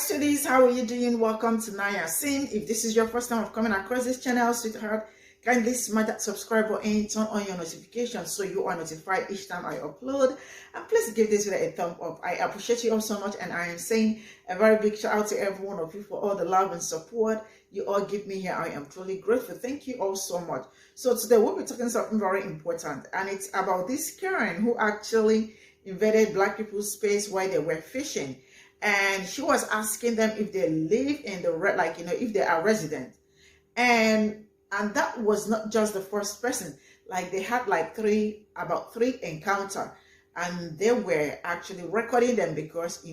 sweeties, how are you doing? Welcome to Naya Sim. If this is your first time of coming across this channel, sweetheart, kindly smash that subscribe button and turn on your notifications so you are notified each time I upload. And please give this video a thumb up. I appreciate you all so much, and I am saying a very big shout out to every one of you for all the love and support you all give me here. I am truly grateful. Thank you all so much. So today we'll be talking something very important, and it's about this Karen who actually invaded Black people's space while they were fishing. And she was asking them if they live in the if they are resident, and that was not just the first person. Like, they had like about three encounter, and they were actually recording them because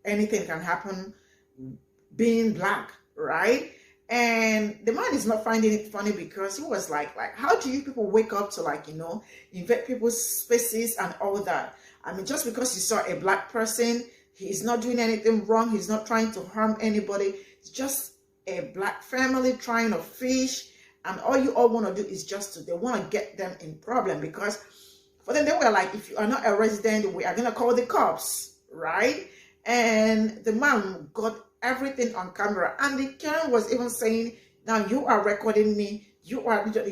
anything can happen being Black, right? And the man is not finding it funny because he was like how do you people wake up to invade people's spaces and all that? I mean, just because you saw a Black person, he's not doing anything wrong. He's not trying to harm anybody. It's just a Black family trying to fish. And all you all want to do is they want to get them in problem, because for them, they were like, if you are not a resident, we are going to call the cops, right? And the man got everything on camera. And the Karen was even saying, now you are recording me. You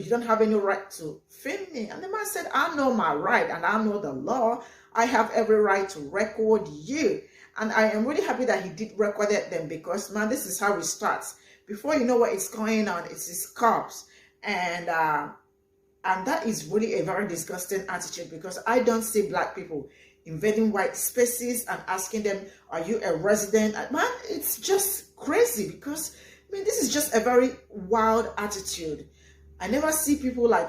don't have any right to film me. And the man said, I know my right and I know the law. I have every right to record you. And I am really happy that he did record them, because, man, this is how it starts. Before you know what is going on, it's his cops. And that is really a very disgusting attitude, because I don't see Black people invading white spaces and asking them, are you a resident? Man, it's just crazy, because, I mean, this is just a very wild attitude. I never see people I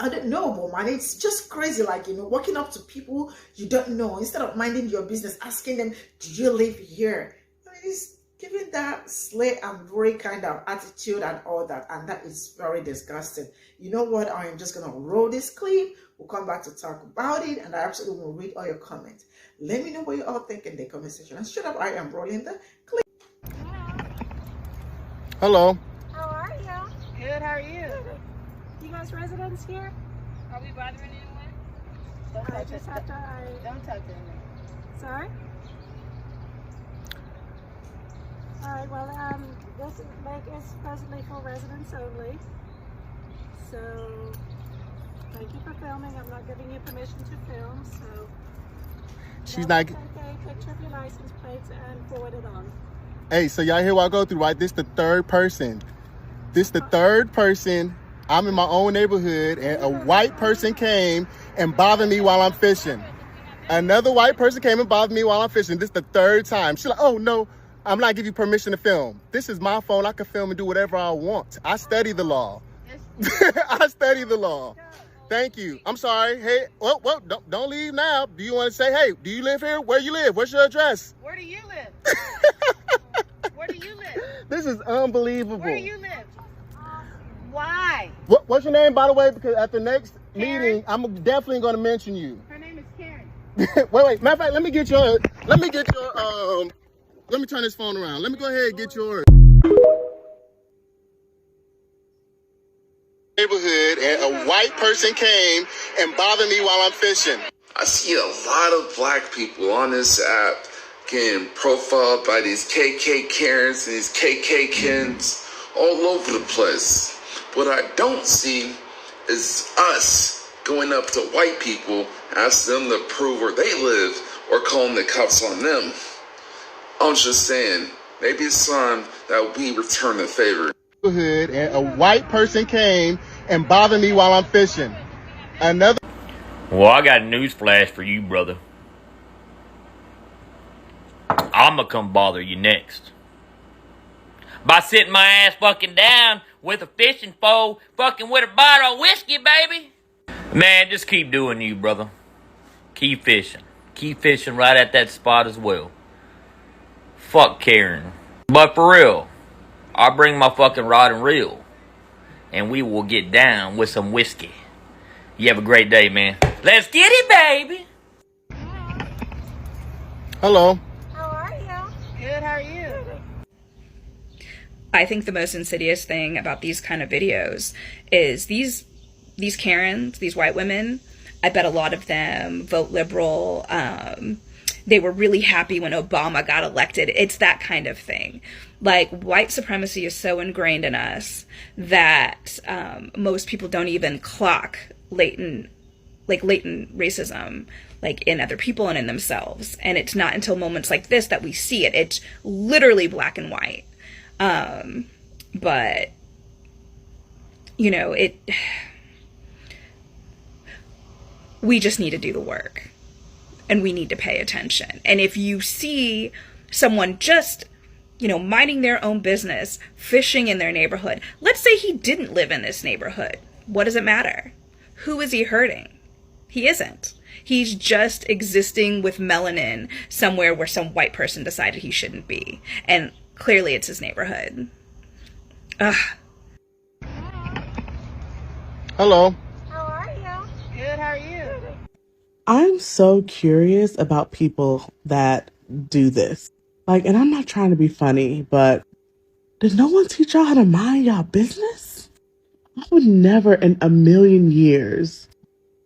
don't know, but man, it's just crazy, walking up to people you don't know, instead of minding your business, asking them, do you live here? I mean, it's giving that slay and worry kind of attitude and all that, and that is very disgusting. You know what? I am just gonna roll this clip. We'll come back to talk about it, and I absolutely will read all your comments. Let me know what you all think in the comment section. And shut up, I am rolling the clip. Hello. How are you? Good, how are you? You guys residents here? Are we bothering anyone? Don't touch it. Don't touch it. Sorry? Alright, well, this lake is presently for residents only. So, thank you for filming. I'm not giving you permission to film, so... She's not... Take a picture of your license plates and forward it on. Hey, so y'all hear what I go through, right? This the third person. I'm in my own neighborhood, and a white person came and bothered me while I'm fishing. Another white person came and bothered me while I'm fishing. This is the third time. She's like, oh, no, I'm not giving you permission to film. This is my phone. I can film and do whatever I want. I study the law. I study the law. Thank you. I'm sorry. Hey, well, don't leave now. Do you want to say, hey, do you live here? Where you live? What's your address? Where do you live? Where do you live? This is unbelievable. Where do you live? Why? What's your name, by the way? Because at the next meeting, I'm definitely going to mention you. Her name is Karen. wait. Matter of fact, let me turn this phone around. Let me go ahead and get yours. Neighborhood, and a white person came and bothered me while I'm fishing. I see a lot of Black people on this app getting profiled by these KK Karens and these KK Kens all over the place. What I don't see is us going up to white people, asking them to prove where they live, or calling the cops on them. I'm just saying, maybe it's time that we return the favor. And a white person came and bothered me while I'm fishing. Well, I got a news flash for you, brother. I'ma come bother you next. By sitting my ass fucking down with a fishing pole, fucking with a bottle of whiskey, baby. Man, just keep doing you, brother. Keep fishing. Keep fishing right at that spot as well. Fuck Karen. But for real, I'll bring my fucking rod and reel, and we will get down with some whiskey. You have a great day, man. Let's get it, baby. Hello. How are you? Good, how are you? I think the most insidious thing about these kind of videos is these Karens, these white women, I bet a lot of them vote liberal, they were really happy when Obama got elected. It's that kind of thing. Like, white supremacy is so ingrained in us that most people don't even clock latent racism, like in other people and in themselves. And it's not until moments like this that we see it. It's literally black and white. But you know, we just need to do the work, and we need to pay attention. And if you see someone just, you know, minding their own business, fishing in their neighborhood, let's say he didn't live in this neighborhood, what does it matter? Who is he hurting? He isn't. He's just existing with melanin somewhere where some white person decided he shouldn't be. And clearly it's his neighborhood. Ugh. Hello. How are you? Good, how are you? I'm so curious about people that do this. Like, and I'm not trying to be funny, but did no one teach y'all how to mind y'all business? I would never in a million years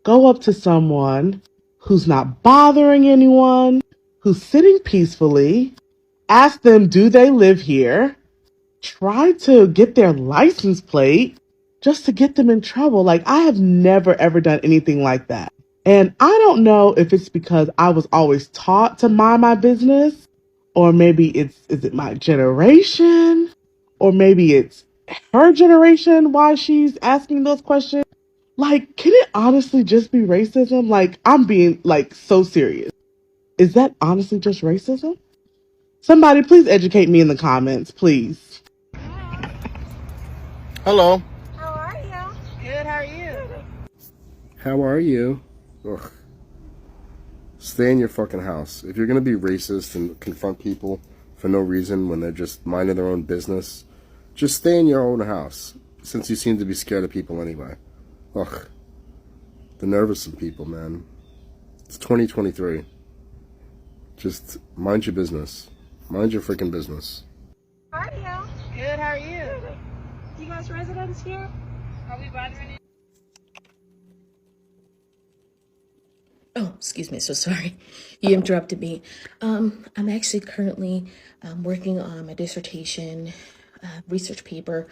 go up to someone who's not bothering anyone, who's sitting peacefully, ask them, do they live here? Try to get their license plate just to get them in trouble. Like, I have never ever done anything like that. And I don't know if it's because I was always taught to mind my business, or maybe is it my generation, or maybe it's her generation why she's asking those questions. Like, can it honestly just be racism? Like, I'm being like so serious. Is that honestly just racism? Somebody please educate me in the comments, please. Hello. How are you? Good, how are you? How are you? Ugh. Stay in your fucking house. If you're gonna be racist and confront people for no reason when they're just minding their own business, just stay in your own house, since you seem to be scared of people anyway. Ugh. The nerve of some people, man. It's 2023. Just mind your business. Mind your freaking business. How are you? Good, how are you? You guys residents here? Are we bothering you? Oh, excuse me. So sorry. You interrupted me. I'm actually currently working on my dissertation research paper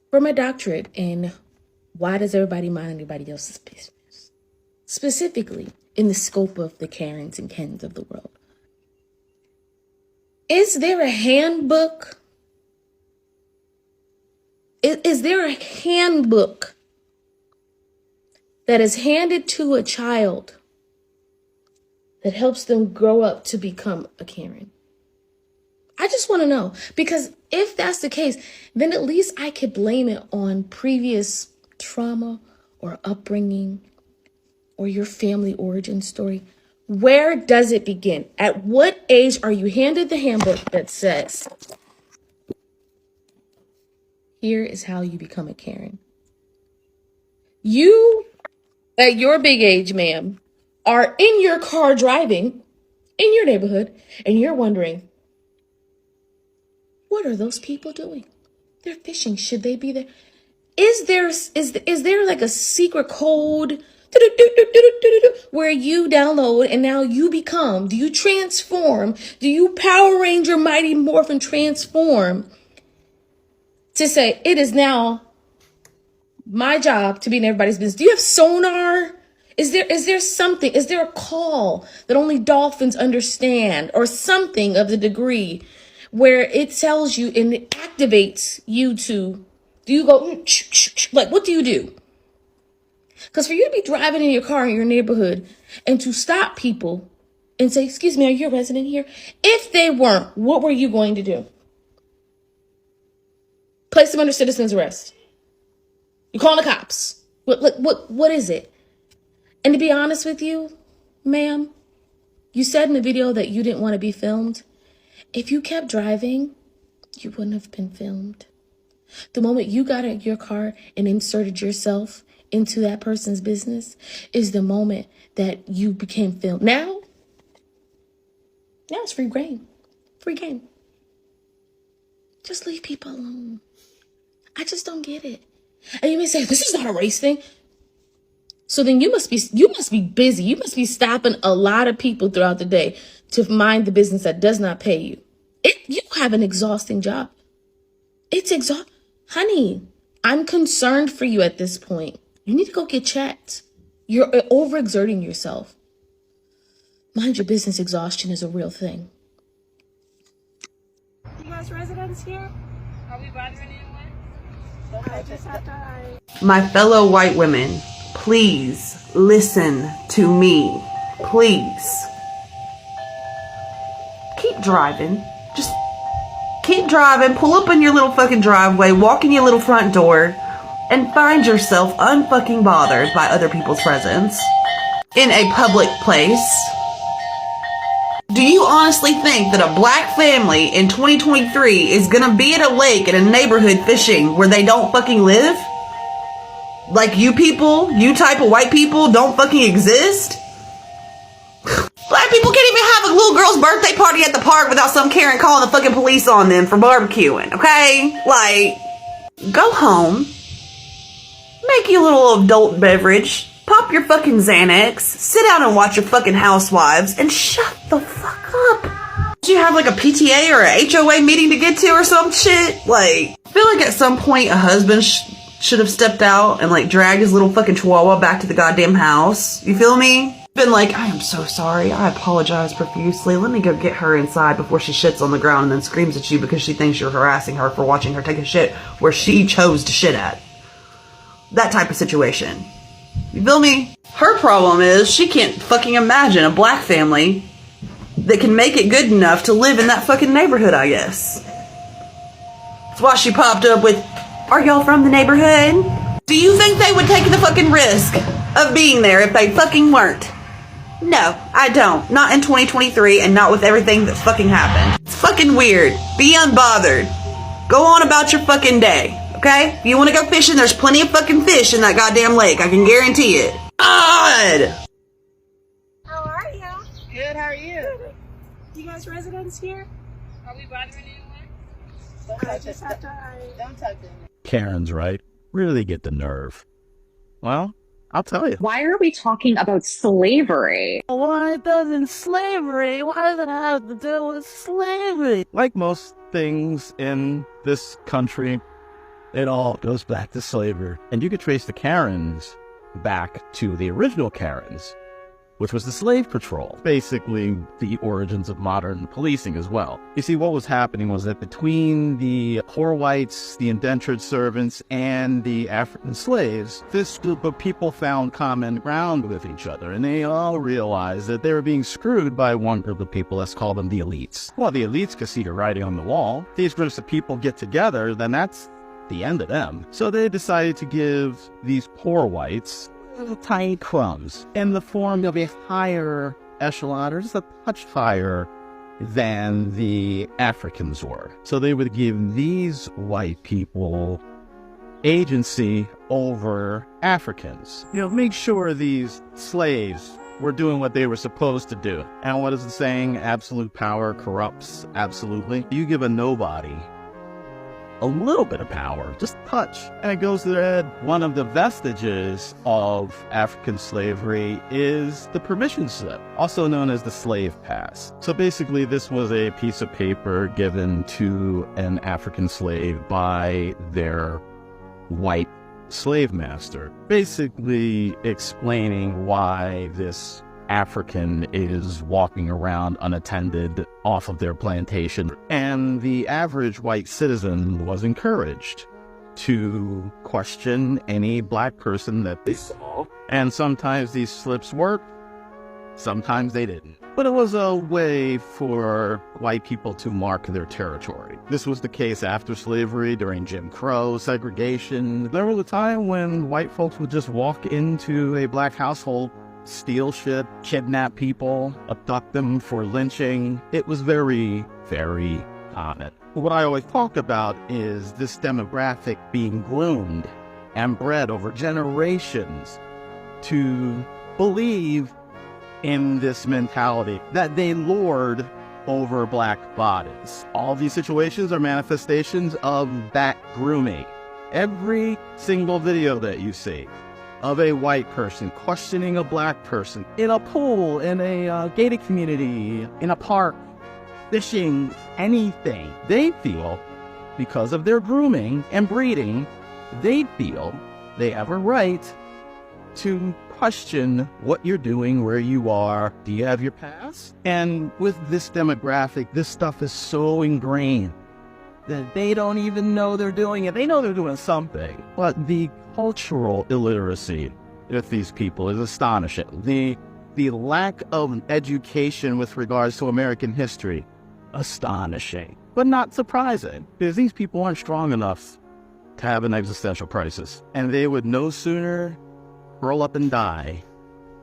for my doctorate in why does everybody mind anybody else's business? Specifically, in the scope of the Karens and Kens of the world. Is there a handbook? Is there a handbook that is handed to a child that helps them grow up to become a Karen? I just want to know, because if that's the case, then at least I could blame it on previous trauma or upbringing or your family origin story. Where does it begin? At what age are you handed the handbook that says, here is how you become a Karen? You, at your big age, ma'am, are in your car driving in your neighborhood and you're wondering, what are those people doing? They're fishing. Should they be there? Is there like a secret code where you download and now you become, do you transform? Do you Power Ranger Mighty Morphin transform to say, it is now my job to be in everybody's business? Do you have sonar? Is there something? Is there a call that only dolphins understand, or something of the degree where it tells you and it activates you to, do you go, like, what do you do? Because for you to be driving in your car in your neighborhood and to stop people and say, excuse me, are you a resident here? If they weren't, what were you going to do? Place them under citizen's arrest. You call the cops. What is it? And to be honest with you, ma'am, you said in the video that you didn't want to be filmed. If you kept driving, you wouldn't have been filmed. The moment you got in your car and inserted yourself into that person's business is the moment that you became filmed. Now it's free game. Free game. Just leave people alone. I just don't get it. And you may say, this is not a race thing. So then you must be busy. You must be stopping a lot of people throughout the day to mind the business that does not pay you. You have an exhausting job. It's honey, I'm concerned for you at this point. You need to go get checked. You're overexerting yourself. Mind your business, exhaustion is a real thing. You guys residents here? Are we bothering anyone? I just have to... My fellow white women, please listen to me. Please. Keep driving. Just keep driving. Pull up in your little fucking driveway. Walk in your little front door. And find yourself unfucking bothered by other people's presence in a public place. Do you honestly think that a black family in 2023 is gonna be at a lake in a neighborhood fishing where they don't fucking live? Like you people, you type of white people don't fucking exist? Black people can't even have a little girl's birthday party at the park without some Karen calling the fucking police on them for barbecuing, okay? Like, go home, make your little adult beverage, pop your fucking Xanax, sit down and watch your fucking Housewives, and shut the fuck up. Do you have like a PTA or a HOA meeting to get to or some shit? Like, I feel like at some point a husband should have stepped out and like dragged his little fucking chihuahua back to the goddamn house. You feel me? Been like, I am so sorry. I apologize profusely. Let me go get her inside before she shits on the ground and then screams at you because she thinks you're harassing her for watching her take a shit where she chose to shit at. That type of situation. You feel me? Her problem is she can't fucking imagine a black family that can make it good enough to live in that fucking neighborhood, I guess. That's why she popped up with, are y'all from the neighborhood? Do you think they would take the fucking risk of being there if they fucking weren't? No, I don't. Not in 2023 and not with everything that's fucking happened. It's fucking weird. Be unbothered. Go on about your fucking day. Okay? If you want to go fishing, there's plenty of fucking fish in that goddamn lake. I can guarantee it. God! How are you? Good, how are you? You guys residents here? Are we bothering anyone? I just have to... Don't touch it. Karens, right? Really get the nerve. Well, I'll tell you. Why are we talking about slavery? Why doesn't slavery? What does it have to do with slavery? Like most things in this country, it all goes back to slavery. And you could trace the Karens back to the original Karens, which was the slave patrol. Basically, the origins of modern policing as well. You see, what was happening was that between the poor whites, the indentured servants, and the African slaves, this group of people found common ground with each other, and they all realized that they were being screwed by one group of people. Let's call them the elites. Well, the elites could see the writing on the wall. These groups of people get together, then that's the end of them. So they decided to give these poor whites little tiny crumbs in the form of a higher echelon, or just a touch higher than the Africans were. So they would give these white people agency over Africans. You know, make sure these slaves were doing what they were supposed to do. And what is the saying? Absolute power corrupts absolutely. You give a nobody a little bit of power, just touch, and it goes to their head. One of the vestiges of African slavery is the permission slip, also known as the slave pass. So basically, this was a piece of paper given to an African slave by their white slave master, basically explaining why this African is walking around unattended off of their plantation. And the average white citizen was encouraged to question any black person that they saw. And sometimes these slips worked, sometimes they didn't. But it was a way for white people to mark their territory. This was the case after slavery, during Jim Crow, segregation. There was a time when white folks would just walk into a black household, steal shit, kidnap people, abduct them for lynching. It was very, very common. What I always talk about is this demographic being groomed and bred over generations to believe in this mentality that they lord over black bodies. All these situations are manifestations of that grooming. Every single video that you see of a white person questioning a black person in a pool, in a gated community, in a park, fishing, anything, they feel, because of their grooming and breeding, they feel they have a right to question what you're doing, where you are. Do you have your pass? And with this demographic, this stuff is so ingrained that they don't even know they're doing it. They know they're doing something, but the cultural illiteracy with these people is astonishing. The lack of education with regards to American history, astonishing, but not surprising, because these people aren't strong enough to have an existential crisis, and they would no sooner roll up and die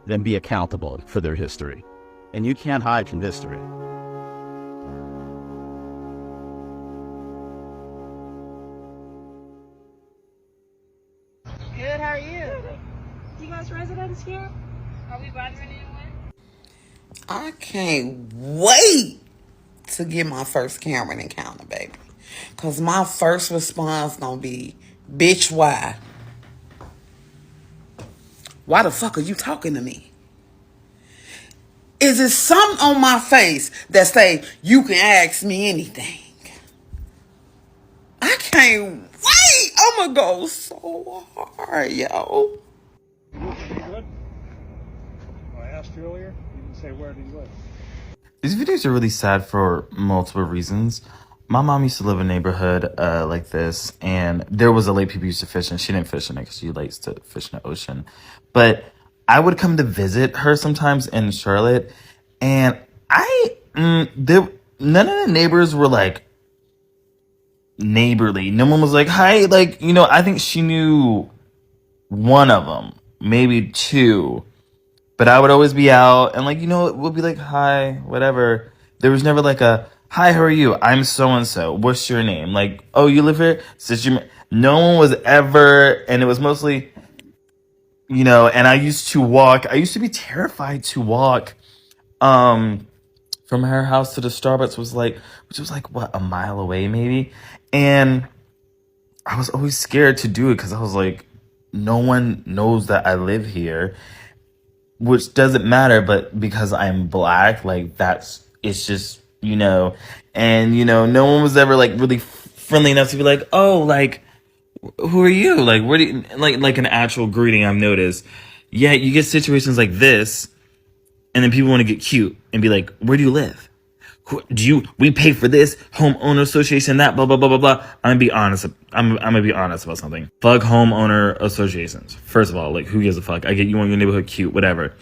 than be accountable for their history. And you can't hide from history. Good, how are you? You guys residents here? Are we bothering anyone? I can't wait to get my first Cameron encounter, baby. Because my first response gonna be, bitch, why? Why the fuck are you talking to me? Is it something on my face that say, you can ask me anything? I can't wait. I'm gonna go so hard, yo. I asked you earlier, you didn't say where do you live. These videos are really sad for multiple reasons. My mom used to live in a neighborhood like this, and there was a lake people used to fish in. She didn't fish in it because she likes to fish in the ocean. But I would come to visit her sometimes in Charlotte, and none of the neighbors were like neighborly. No one was like, hi, like, you know, I think she knew one of them, maybe two. But I would always be out and, like, you know, we'll be like, hi, whatever. There was never like a, hi, how are you? I'm so-and-so. What's your name? Like, oh, you live here? No one was ever, and it was mostly, you know, and I used to be terrified to walk, from her house to the Starbucks which was like, what, a mile away maybe? And I was always scared to do it because I was like, no one knows that I live here. Which doesn't matter, but because I'm black, like it's just, you know, and, you know, no one was ever like really friendly enough to be like, oh, like, who are you? Like, where do you, like an actual greeting I've noticed. Yeah, you get situations like this, and then people want to get cute and be like, where do you live? We pay for this homeowner association, that blah blah blah blah blah. I'm gonna be honest about something. Fuck homeowner associations. First of all, like, who gives a fuck? I get you want your neighborhood cute, whatever.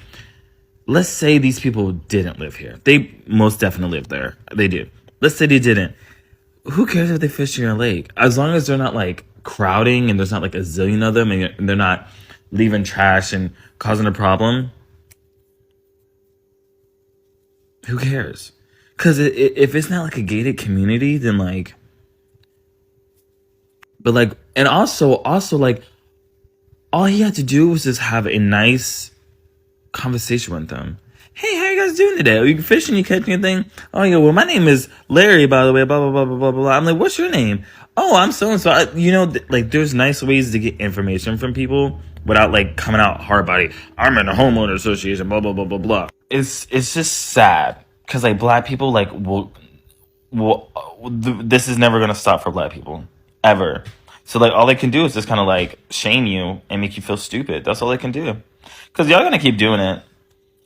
Let's say these people didn't live here. They most definitely live there. They do. Let's say they didn't. Who cares if they fish in a lake? As long as they're not like crowding and there's not like a zillion of them and they're not leaving trash and causing a problem. Who cares? Because if it's not like a gated community, then like, but like, and also like, all he had to do was just have a nice conversation with them. Hey, how you guys doing today? Are you fishing? You catching anything? Oh, yeah, well, my name is Larry, by the way, blah, blah, blah, blah, blah, blah. I'm like, what's your name? Oh, I'm so-and-so. You know, like, there's nice ways to get information from people without, like, coming out hard body. I'm in a homeowner association, blah, blah, blah, blah, blah. It's just sad. Because, like, black people, like, this is never going to stop for black people. Ever. So, like, all they can do is just kind of, like, shame you and make you feel stupid. That's all they can do. Because y'all going to keep doing it.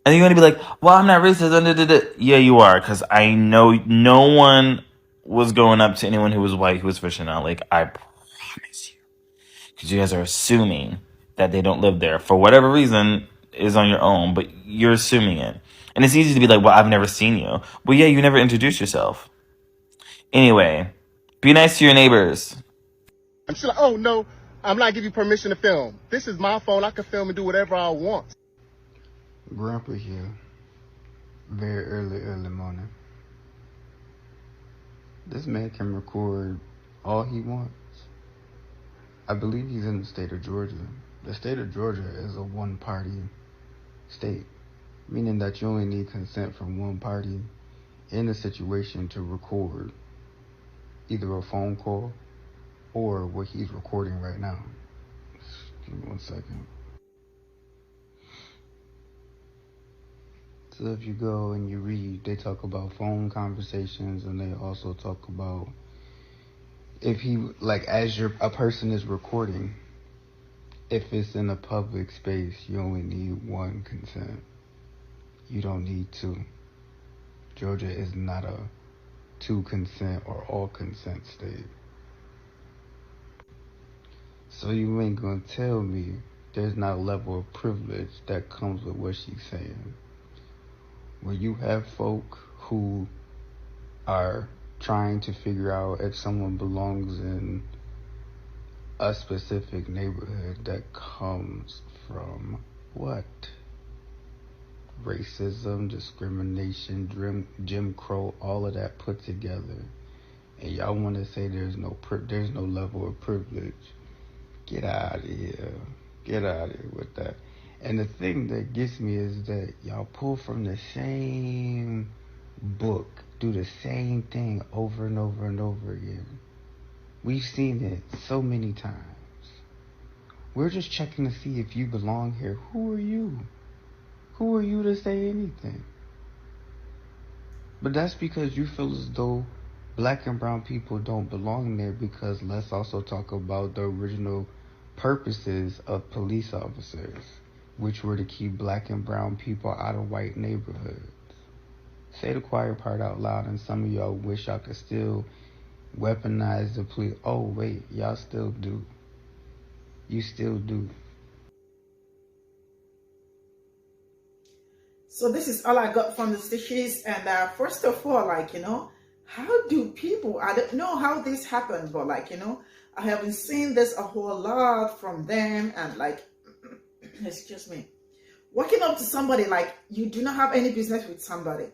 And you're going to be like, well, I'm not racist. Yeah, you are. Because I know no one was going up to anyone who was white who was fishing out. Like, I promise you. Because you guys are assuming that they don't live there. For whatever reason, is on your own. But you're assuming it. And it's easy to be like, well, I've never seen you. Well, yeah, you never introduced yourself. Anyway, be nice to your neighbors. And she's like, oh, no, I'm not giving you permission to film. This is my phone. I can film and do whatever I want. Grandpa here. Very early morning. This man can record all he wants. I believe he's in the state of Georgia. The state of Georgia is a one-party state, meaning that you only need consent from one party in a situation to record either a phone call or what he's recording right now. Just give me 1 second. So if you go and you read, they talk about phone conversations, and they also talk about if he, like, as a person is recording, if it's in a public space, you only need one consent. You don't need two. Georgia is not a two consent or all consent state. So you ain't gonna tell me there's not a level of privilege that comes with what she's saying. When you have folk who are trying to figure out if someone belongs in a specific neighborhood that comes from what? Racism, discrimination, Jim Crow, all of that put together. And y'all want to say there's no level of privilege. Get out of here. Get out of here with that. And the thing that gets me is that y'all pull from the same book, do the same thing over and over and over again. We've seen it so many times. We're just checking to see if you belong here. Who are you? Who are you to say anything? But that's because you feel as though black and brown people don't belong there, because let's also talk about the original purposes of police officers, which were to keep black and brown people out of white neighborhoods. Say the quiet part out loud, and some of y'all wish y'all could still weaponize the police. Oh, wait, y'all still do. You still do. So this is all I got from the stitches. And first of all, like, how do people, I don't know how this happened, but like, I haven't seen this a whole lot from them. And like, excuse me, walking up to somebody, like, you do not have any business with somebody,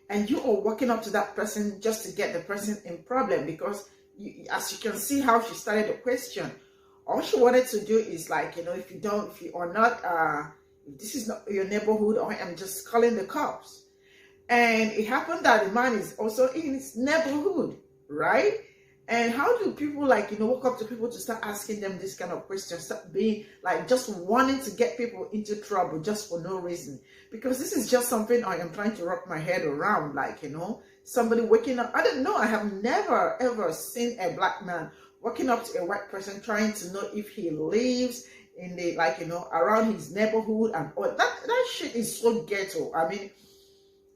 and you are walking up to that person just to get the person in problem, because as you can see how she started the question, all she wanted to do is like, if you are not, if this is not your neighborhood, or I'm just calling the cops. And it happened that the man is also in his neighborhood, right? And how do people, like, walk up to people to start asking them this kind of questions, start being like just wanting to get people into trouble just for no reason? Because this is just something I am trying to wrap my head around, like, somebody waking up. I don't know, I have never ever seen a black man walking up to a white person trying to know if he lives in the, like, around his neighborhood and all. That shit is so ghetto. I mean,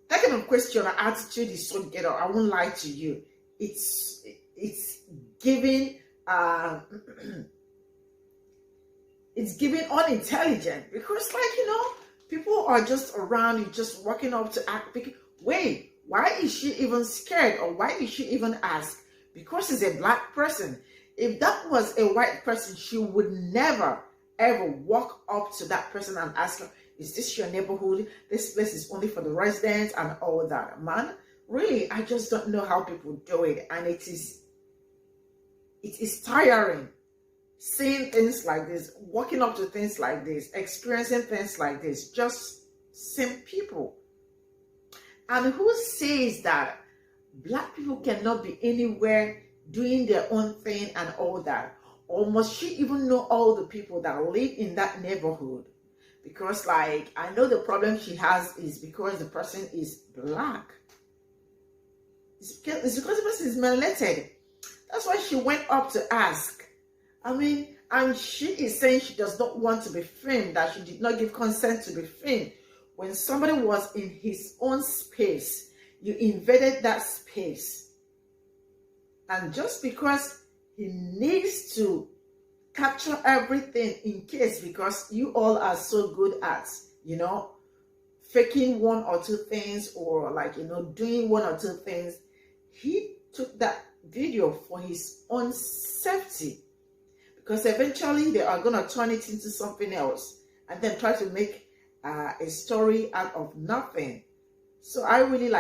that kind of question or attitude is so ghetto. I won't lie to you. It's giving it's giving unintelligent, because like, people are just around you, just walking up to act. Wait, why is she even scared, or why did she even ask? Because it's a black person. If that was a white person, she would never ever walk up to that person and ask her, is this your neighborhood? This place is only for the residents and all that. Man, really, I just don't know how people do it. And it is tiring seeing things like this, walking up to things like this, experiencing things like this, just same people. And who says that black people cannot be anywhere doing their own thing and all that? Or must she even know all the people that live in that neighborhood? Because like, I know the problem she has is because the person is black. It's because the person is melanated. That's why she went up to ask. I mean, and she is saying she does not want to be filmed, that she did not give consent to be filmed. When somebody was in his own space, you invaded that space. And just because he needs to capture everything in case, because you all are so good at, faking one or two things, or like, doing one or two things, he took that video for his own safety, because eventually they are going to turn it into something else and then try to make a story out of nothing. So I really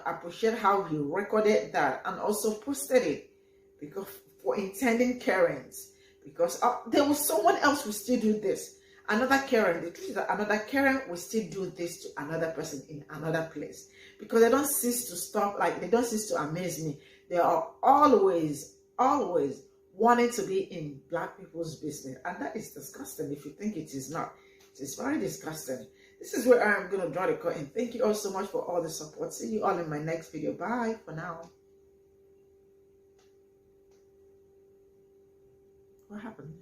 appreciate how he recorded that and also posted it, because for intending Karens, because there was someone else who still do this. Another Karen, the truth is that another Karen will still do this to another person in another place, because they don't cease to stop, like they don't cease to amaze me. They are always wanting to be in black people's business, and that is disgusting. If you think it is not, it is very disgusting. This is where I'm going to draw the curtain. Thank you all so much for all the support. See you all in my next video. Bye for now. What happened?